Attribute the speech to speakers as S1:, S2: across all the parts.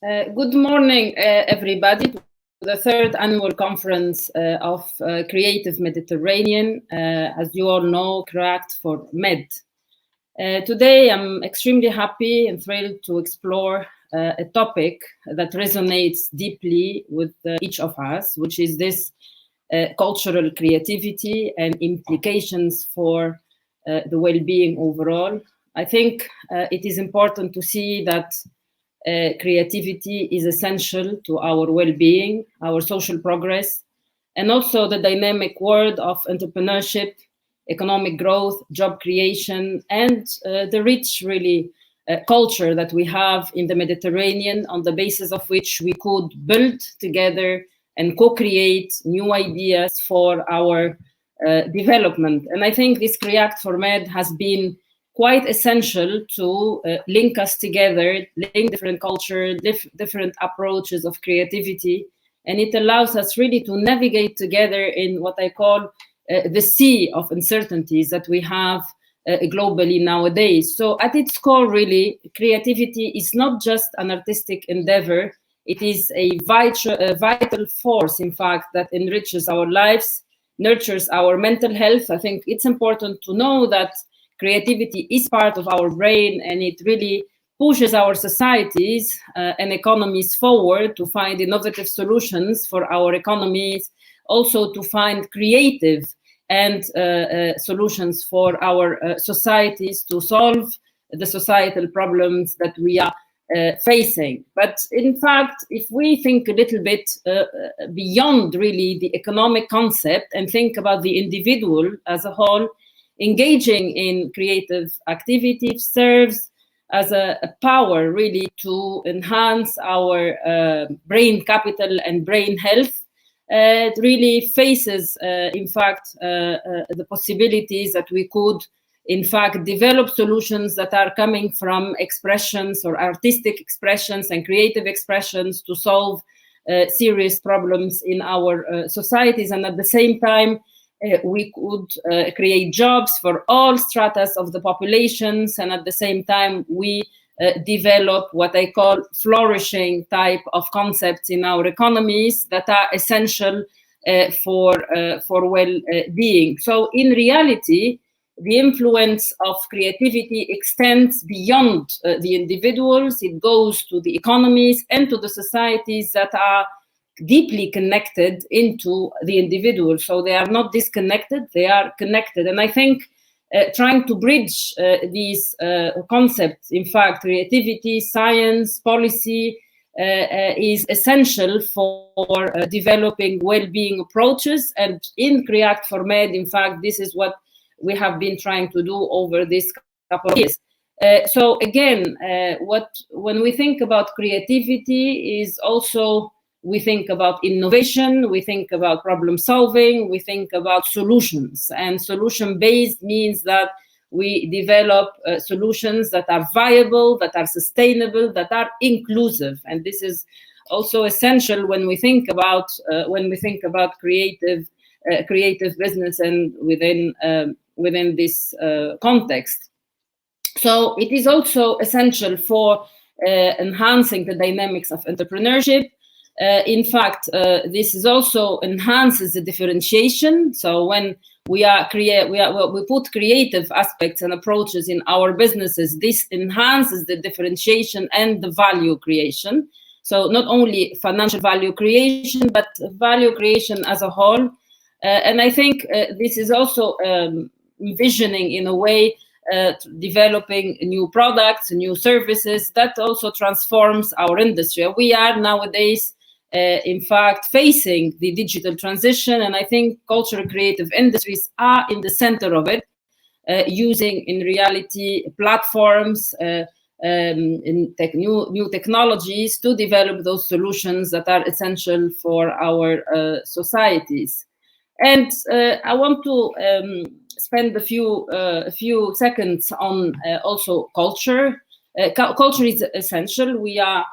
S1: Good morning, everybody, to the third annual conference of Creative Mediterranean. As you all know, CREACT4MED. Today, I'm extremely happy and thrilled to explore a topic that resonates deeply with each of us, which is this cultural creativity and implications for the well-being overall. I think it is important to see that creativity is essential to our well-being, our social progress, and also the dynamic world of entrepreneurship, economic growth, job creation, and the rich, really, culture that we have in the Mediterranean, on the basis of which we could build together and co-create new ideas for our development. And I think this CREACT4MED has been quite essential to link us together, link different cultures, different approaches of creativity. And it allows us really to navigate together in what I call the sea of uncertainties that we have globally nowadays. So at its core, really, creativity is not just an artistic endeavor. It is a vital force, in fact, that enriches our lives, nurtures our mental health. I think it's important to know that creativity is part of our brain, and it really pushes our societies and economies forward to find innovative solutions for our economies, also to find creative and solutions for our societies to solve the societal problems that we are facing. But in fact, if we think a little bit beyond really the economic concept and think about the individual as a whole, engaging in creative activities serves as a power really to enhance our brain capital and brain health. It really faces, in fact, the possibilities that we could, in fact, develop solutions that are coming from expressions or artistic expressions and creative expressions to solve serious problems in our societies. And at the same time, we could create jobs for all stratas of the populations, and at the same time we develop what I call flourishing type of concepts in our economies that are essential for well-being. So in reality, the influence of creativity extends beyond the individuals. It goes to the economies and to the societies that are deeply connected into the individual. So they are not disconnected, they are connected. And I think trying to bridge these concepts, in fact, creativity, science, policy, is essential for developing well-being approaches. And in CREACT4MED, in fact, this is what we have been trying to do over this couple of years. So again, when we think about creativity is also, we think about innovation, we think about problem solving, we think about solutions. And solution-based means that we develop solutions that are viable, that are sustainable, that are inclusive. And this is also essential when we think about creative business and within this context. So it is also essential for enhancing the dynamics of entrepreneurship. In fact, this is also enhances the differentiation. So when we put creative aspects and approaches in our businesses, this enhances the differentiation and the value creation. So not only financial value creation, but value creation as a whole. And I think this is also envisioning, in a way, developing new products, new services that also transforms our industry. We are nowadays in fact, facing the digital transition. And I think cultural creative industries are in the center of it, using, in reality, platforms, new technologies to develop those solutions that are essential for our societies. And I want to spend a few seconds on also culture. Culture is essential. We are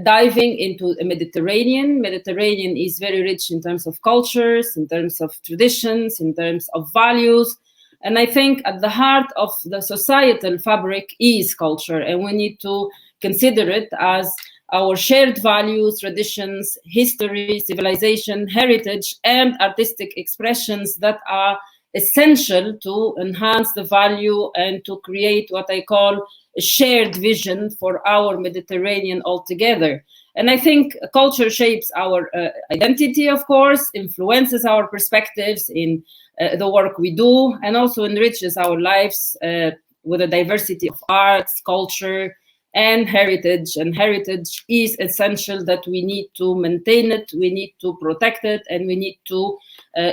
S1: diving into the Mediterranean. Mediterranean is very rich in terms of cultures, in terms of traditions, in terms of values. And I think at the heart of the societal fabric is culture, and we need to consider it as our shared values, traditions, history, civilization, heritage, and artistic expressions that are essential to enhance the value and to create what I call a shared vision for our Mediterranean altogether. And I think culture shapes our identity, of course, influences our perspectives in the work we do, and also enriches our lives with a diversity of arts, culture, and heritage. And heritage is essential, that we need to maintain it, we need to protect it, and we need to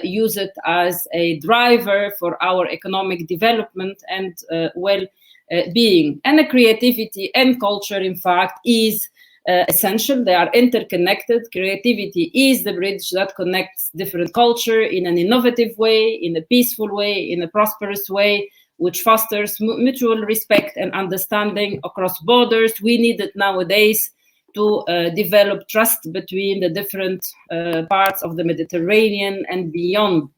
S1: use it as a driver for our economic development and well-being. And the creativity and culture, in fact, is essential. They are interconnected. Creativity is the bridge that connects different culture in an innovative way, in a peaceful way, in a prosperous way, which fosters mutual respect and understanding across borders. We need it nowadays to develop trust between the different parts of the Mediterranean and beyond.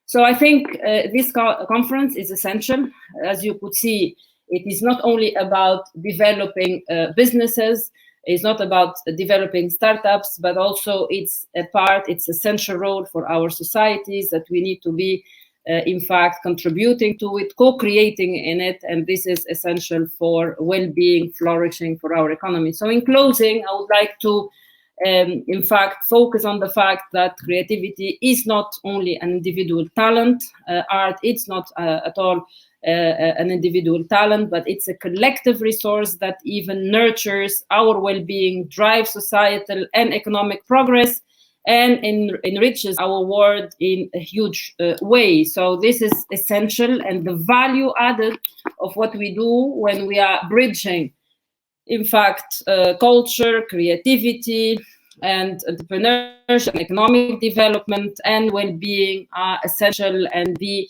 S1: So I think this conference is essential. As you could see, it is not only about developing businesses, it's not about developing startups, but also it's essential role for our societies that we need to be, in fact, contributing to it, co-creating in it, and this is essential for well-being, flourishing for our economy. So in closing, I would like to, in fact, focus on the fact that creativity is not only an individual talent. Art, it's not at all an individual talent, but it's a collective resource that even nurtures our well-being, drives societal and economic progress, and enriches our world in a huge way. So this is essential, and the value added of what we do when we are bridging, in fact, culture, creativity, and entrepreneurship, and economic development and well-being are essential, and the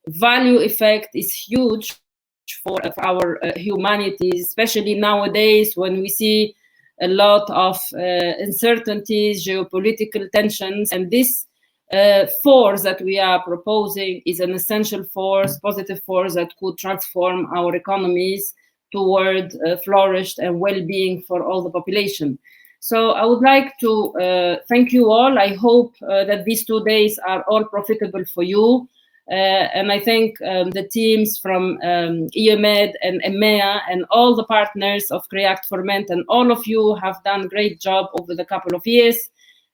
S1: value effect is huge for our humanity, especially nowadays when we see a lot of uncertainties, geopolitical tensions, and this force that we are proposing is an essential force, positive force that could transform our economies toward flourished and well-being for all the population. So I would like to thank you all. I hope that these 2 days are all profitable for you. And I thank the teams from EMED and EMEA and all the partners of CREACT4MED, and all of you have done a great job over the couple of years.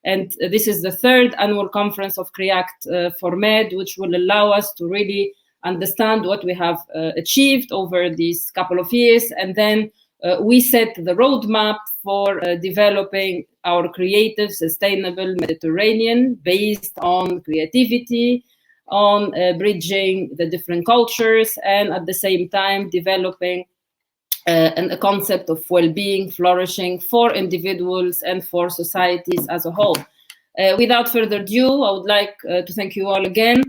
S1: And this is the 3rd annual conference of CREACT4MED, which will allow us to really understand what we have achieved over these couple of years. And then we set the roadmap for developing our creative, sustainable Mediterranean based on creativity, on bridging the different cultures, and at the same time developing a concept of well-being, flourishing for individuals and for societies as a whole. Without further ado, I would like to thank you all again,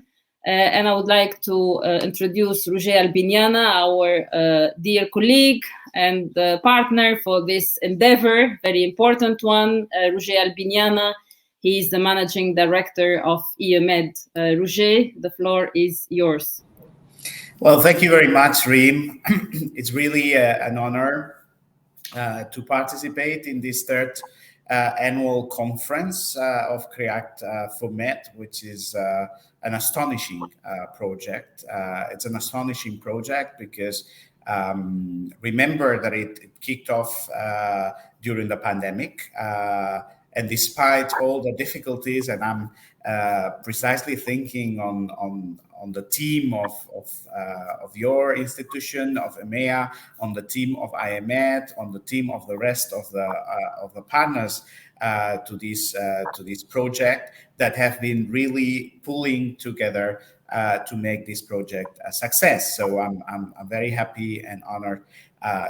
S1: and I would like to introduce Ruiz Albinyana, our dear colleague and partner for this endeavor, very important one. Ruiz Albinyana, he is the managing director of EMED. Roger, the floor is yours.
S2: Well, thank you very much, Rym. It's really an honor to participate in this 3rd annual conference of CREACT4MED, which is an astonishing project. It's an astonishing project because remember that it kicked off during the pandemic. And despite all the difficulties, and I'm precisely thinking on the team of your institution, of EMEA, on the team of IEMED, on the team of the rest of the partners to this project that have been really pulling together to make this project a success. So I'm very happy and honored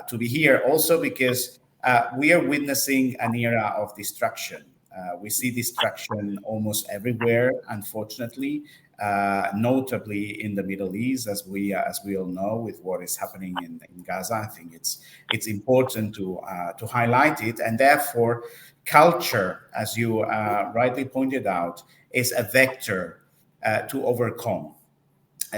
S2: to be here, also because we are witnessing an era of destruction. We see destruction almost everywhere, unfortunately, notably in the Middle East, as we all know, with what is happening in Gaza. I think it's important to highlight it, and therefore, culture, as you rightly pointed out, is a vector to overcome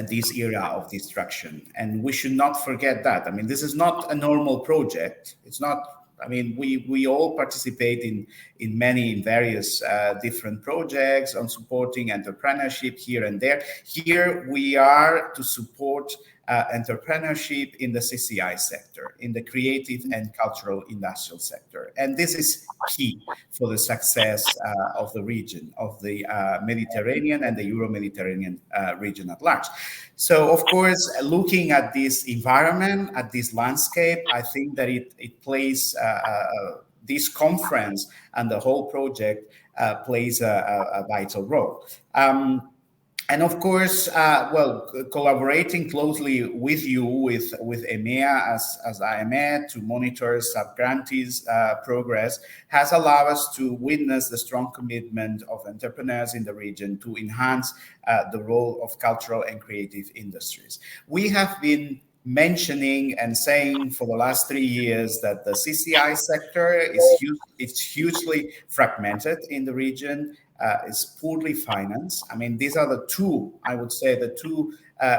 S2: this era of destruction, and we should not forget that. I mean, this is not a normal project. It's not I mean, we all participate in various different projects on supporting entrepreneurship here and there. Here we are to support entrepreneurship in the CCI sector, in the creative and cultural industrial sector. And this is key for the success of the region, of the Mediterranean and the Euro-Mediterranean region at large. So, of course, looking at this environment, at this landscape, I think that it plays, this conference and the whole project plays a vital role. And of course, collaborating closely with you, with EMEA as IEMED to monitor sub-grantees' progress has allowed us to witness the strong commitment of entrepreneurs in the region to enhance the role of cultural and creative industries. We have been mentioning and saying for the last 3 years that the CCI sector is hugely fragmented in the region. Is poorly financed. I mean, these are the two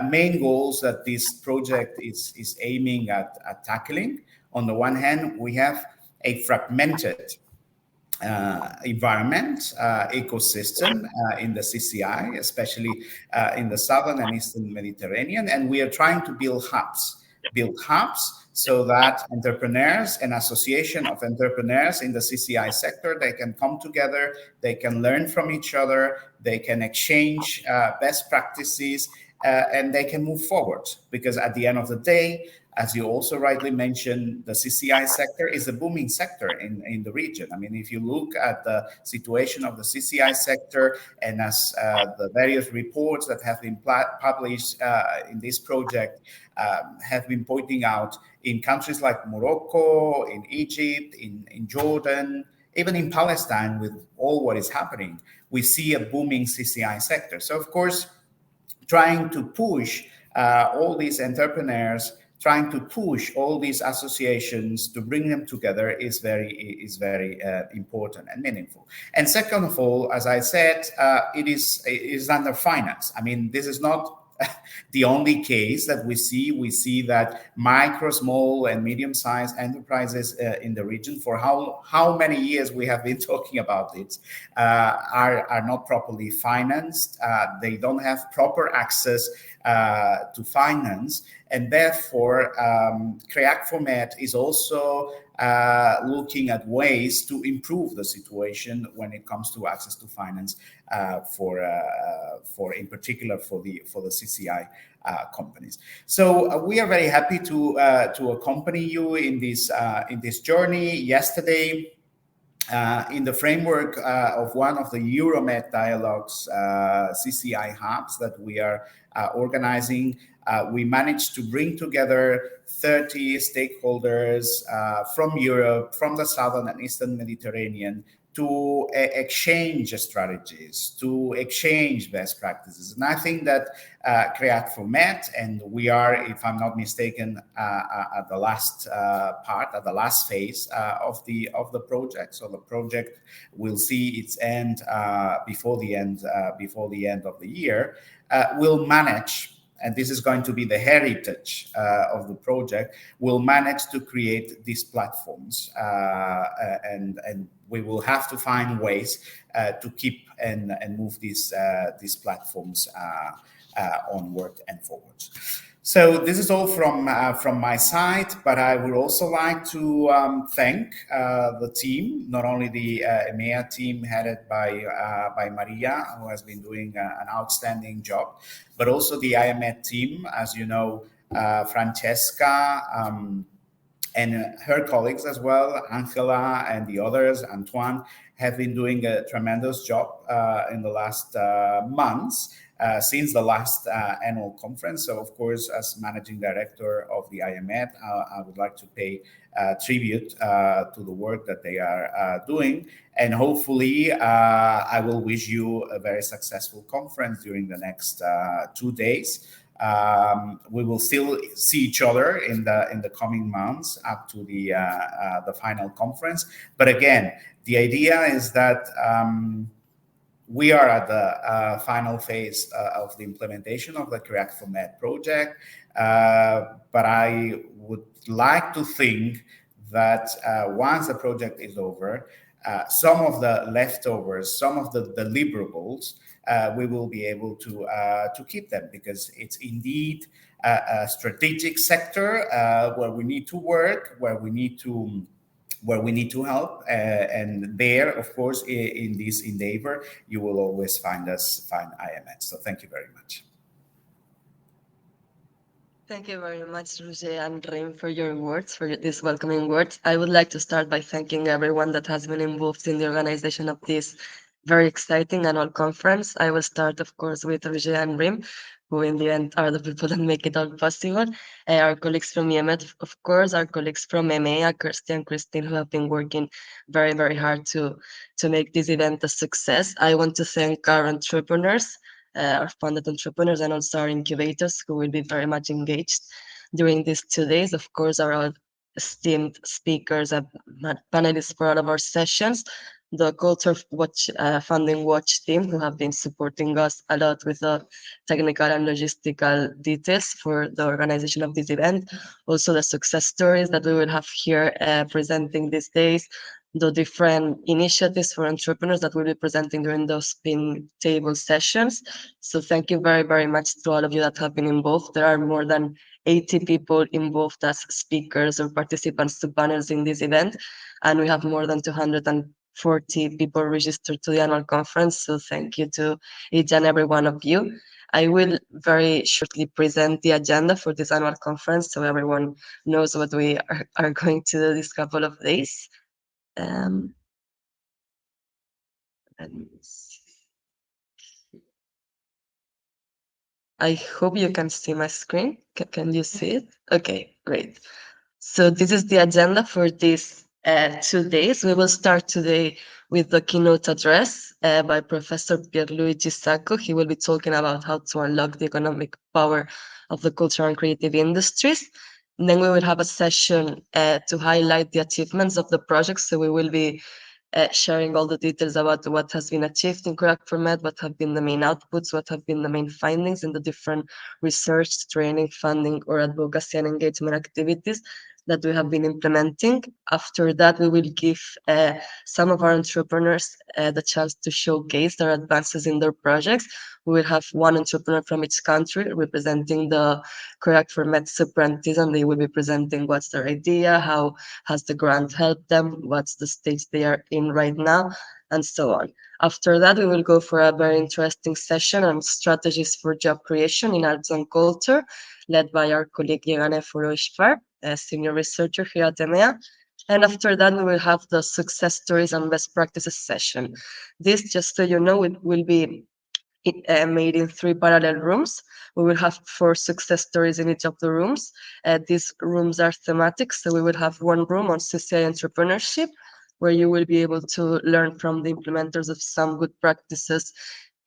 S2: main goals that this project is aiming at tackling. On the one hand, we have a fragmented environment, ecosystem in the CCI, especially in the southern and eastern Mediterranean, and we are trying to build hubs so that entrepreneurs and association of entrepreneurs in the CCI sector, they can come together, they can learn from each other, they can exchange best practices, and they can move forward. Because at the end of the day, as you also rightly mentioned, the CCI sector is a booming sector in the region. I mean, if you look at the situation of the CCI sector and as the various reports that have been published in this project have been pointing out, in countries like Morocco, in Egypt, in Jordan, even in Palestine, with all what is happening, we see a booming CCI sector. So, of course, trying to push all these entrepreneurs, trying to push all these associations to bring them together is very important and meaningful. And second of all, as I said, it is under finance. I mean, this is not the only case that we see. We see that micro, small, and medium-sized enterprises in the region, for how many years we have been talking about it, are not properly financed. They don't have proper access to finance, and therefore CREACT4MED is also looking at ways to improve the situation when it comes to access to finance for in particular for the CCI companies. So we are very happy to accompany you in this journey. Yesterday, in the framework of one of the Euromed Dialogues CCI hubs that we are organizing, we managed to bring together 30 stakeholders from Europe, from the southern and eastern Mediterranean, to exchange strategies, to exchange best practices. And I think that CREACT4MED, and we are, if I'm not mistaken, at the last part, at the last phase of the project. So the project will see its end before the end of the year. Will manage, and this is going to be the heritage of the project, will manage to create these platforms, and we will have to find ways to keep and move these platforms onward and forward. So this is all from my side, but I would also like to thank the team, not only the EMEA team headed by Maria, who has been doing an outstanding job, but also the IEMED team. As you know, Francesca and her colleagues as well, Angela and the others, Antoine, have been doing a tremendous job in the last months. Since the last annual conference. So, of course, as managing director of the IEMED, I would like to pay tribute to the work that they are doing. And hopefully, I will wish you a very successful conference during the next 2 days. We will still see each other in the coming months up to the final conference. But again, the idea is that we are at the final phase of the implementation of the CREACT4MED project, but I would like to think that once the project is over, some of the leftovers, some of the deliverables, we will be able to keep them, because it's indeed a strategic sector where we need to work, where we need to help, and there, of course, in this endeavor, you will always find IEMED. So thank you very much.
S3: Thank you very much, Roger and Rym, for your words, for these welcoming words. I would like to start by thanking everyone that has been involved in the organization of this very exciting annual conference. I will start, of course, with Roger and Rym, who in the end are the people that make it all possible. Our colleagues from EMED, of course, our colleagues from EMEA, Kirsty and Christine, who have been working very, very hard to make this event a success. I want to thank our entrepreneurs, our funded entrepreneurs, and also our incubators, who will be very much engaged during these 2 days. Of course, our esteemed speakers and panelists for all of our sessions, the Culture Watch Funding Watch team, who have been supporting us a lot with the technical and logistical details for the organization of this event. Also, the success stories that we will have here presenting these days, the different initiatives for entrepreneurs that we'll be presenting during those spin table sessions. So thank you very, very much to all of you that have been involved. There are more than 80 people involved as speakers or participants to panels in this event, and we have more than 240 people registered to the annual conference. So thank you to each and every one of you. I will very shortly present the agenda for this annual conference so everyone knows what we are going to do this couple of days. Let me see. I hope you can see my screen. Can you see it? Okay, great. So this is the agenda for these 2 days. We will start today with the keynote address by Professor Pierluigi Sacco. He will be talking about how to unlock the economic power of the cultural and creative industries. And then we will have a session to highlight the achievements of the project. So we will be sharing all the details about what has been achieved in CREACT4MED, what have been the main outputs, what have been the main findings in the different research, training, funding, or advocacy and engagement activities that we have been implementing. After that, we will give some of our entrepreneurs the chance to showcase their advances in their projects. We will have one entrepreneur from each country representing the CREACT4MED sub-grantees, and they will be presenting what's their idea, how has the grant helped them, what's the stage they are in right now, and so on. After that, we will go for a very interesting session on strategies for job creation in arts and culture, led by our colleague Yegane Foroshvar, a senior researcher here at EMEA. And after that, we will have the success stories and best practices session. This, just so you know, it will be made in 3 parallel rooms. We will have 4 success stories in each of the rooms. These rooms are thematic, so we will have one room on CCI entrepreneurship, where you will be able to learn from the implementers of some good practices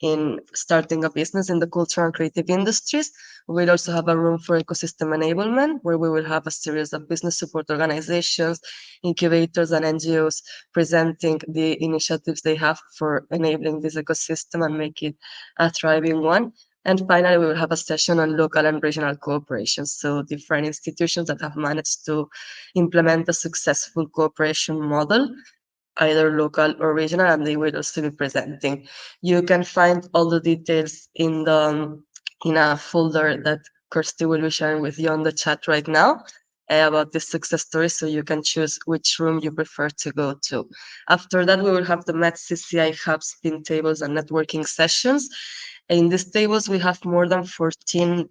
S3: in starting a business in the cultural and creative industries. We will also have a room for ecosystem enablement, where we will have a series of business support organizations, incubators, and NGOs presenting the initiatives they have for enabling this ecosystem and make it a thriving one. And finally, we will have a session on local and regional cooperation. So different institutions that have managed to implement a successful cooperation model, either local or regional, and they will also be presenting. You can find all the details in a folder that Kirsty will be sharing with you on the chat right now about this success story, so you can choose which room you prefer to go to. After that, we will have the MED CCI Hub spin tables and networking sessions. In these tables, we have more than 14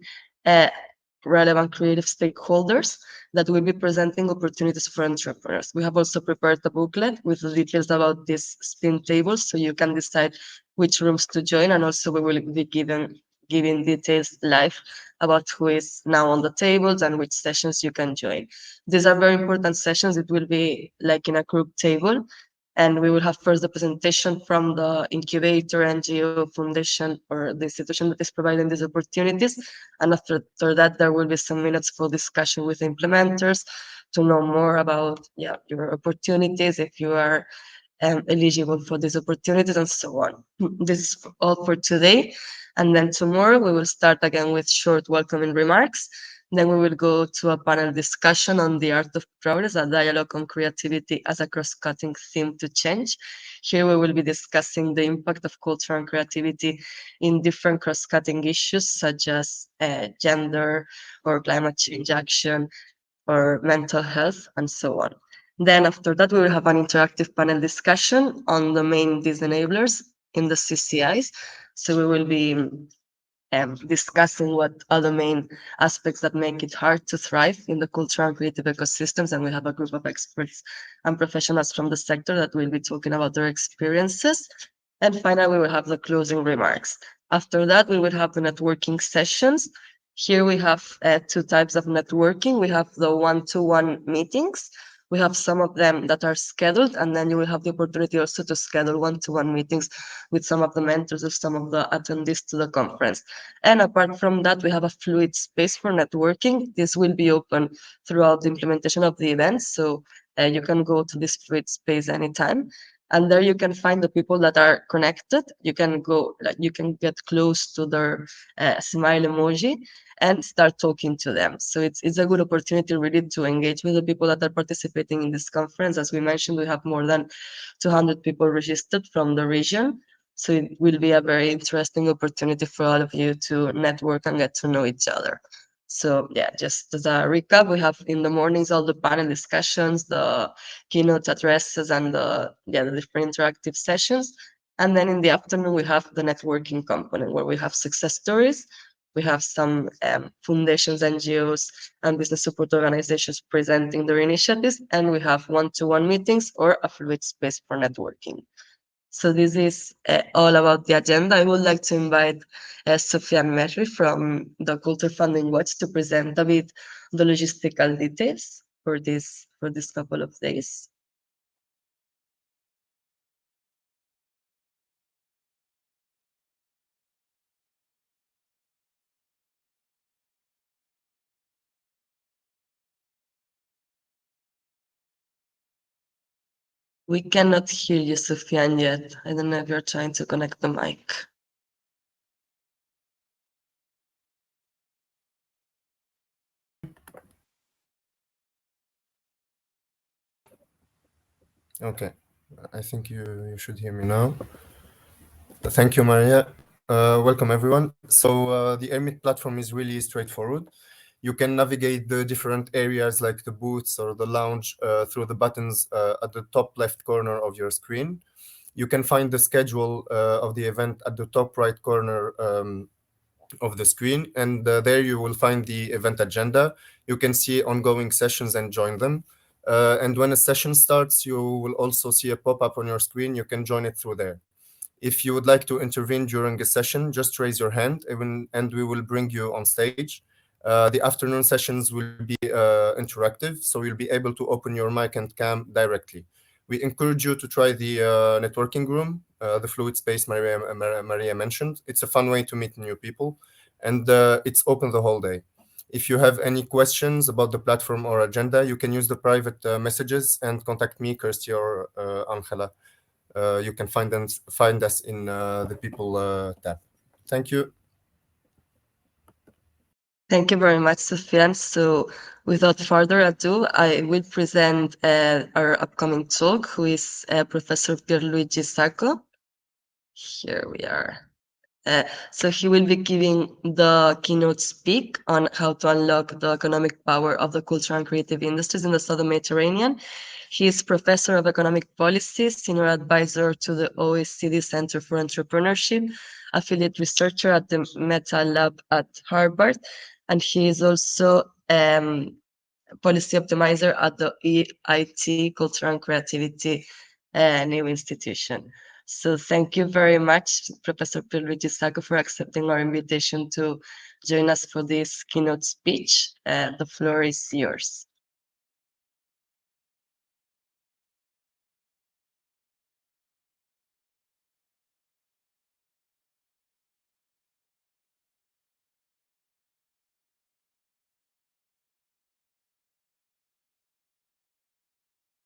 S3: relevant creative stakeholders that will be presenting opportunities for entrepreneurs. We have also prepared a booklet with the details about these spin tables, so you can decide which rooms to join, and also we will be giving details live about who is now on the tables and which sessions you can join. These are very important sessions. It will be like in a group table, and we will have first the presentation from the incubator, NGO, foundation, or the institution that is providing these opportunities. And after that, there will be some minutes for discussion with implementers to know more about your opportunities, if you are eligible for these opportunities, and so on. This is all for today. And then tomorrow we will start again with short welcoming remarks. Then we will go to a panel discussion on the art of progress, a dialogue on creativity as a cross-cutting theme to change. Here we will be discussing the impact of culture and creativity in different cross-cutting issues such as gender or climate change action or mental health and so on. Then after that, we will have an interactive panel discussion on the main disenablers in the CCIs. So we will be discussing what are the main aspects that make it hard to thrive in the cultural and creative ecosystems. And we have a group of experts and professionals from the sector that will be talking about their experiences. And finally, we will have the closing remarks. After that, we will have the networking sessions. Here we have two types of networking. We have the one-to-one meetings. We have some of them that are scheduled, and then you will have the opportunity also to schedule one-to-one meetings with some of the mentors of some of the attendees to the conference. And apart from that, we have a fluid space for networking. This will be open throughout the implementation of the event, so you can go to this fluid space anytime. And there you can find the people that are connected. You can go, like, you can get close to their smile emoji and start talking to them. So it's a good opportunity really to engage with the people that are participating in this conference. As we mentioned, we have more than 200 people registered from the region. So it will be a very interesting opportunity for all of you to network and get to know each other. So yeah, just as a recap, we have in the mornings all the panel discussions, the keynote addresses, and the different interactive sessions. And then in the afternoon, we have the networking component where we have success stories. We have some foundations, NGOs, and business support organizations presenting their initiatives, and we have one-to-one meetings or a fluid space for networking. So this is all about the agenda. I would like to invite Sofia Merri from the Culture Funding Watch to present a bit the logistical details for this couple of days. We cannot hear you, Sofia, yet. I don't know if you're trying to connect the mic.
S4: Okay, I think you should hear me now. Thank you, Maria. Welcome, everyone. So the EMEA platform is really straightforward. You can navigate the different areas like the booths or the lounge through the buttons at the top left corner of your screen. You can find the schedule of the event at the top right corner of the screen, and there you will find the event agenda. You can see ongoing sessions and join them. And when a session starts, you will also see a pop-up on your screen. You can join it through there. If you would like to intervene during a session, just raise your hand and we will bring you on stage. The afternoon sessions will be interactive, so you'll be able to open your mic and cam directly. We encourage you to try the networking room, the fluid space Maria mentioned. It's a fun way to meet new people, and it's open the whole day. If you have any questions about the platform or agenda, you can use the private messages and contact me, Kirsty, or Angela. You can find us in the people tab. Thank you.
S3: Thank you very much, Sofia. So without further ado, I will present our upcoming talk, who is Professor Pierluigi Sacco. Here we are. So he will be giving the keynote speak on how to unlock the economic power of the cultural and creative industries in the Southern Mediterranean. He is Professor of Economic Policy, Senior Advisor to the OECD Center for Entrepreneurship, Affiliate Researcher at the Meta Lab at Harvard, and he is also Policy Optimizer at the EIT Culture and Creativity new institution. So thank you very much, Professor Pierluigi Sacco, for accepting our invitation to join us for this keynote speech. The floor is yours.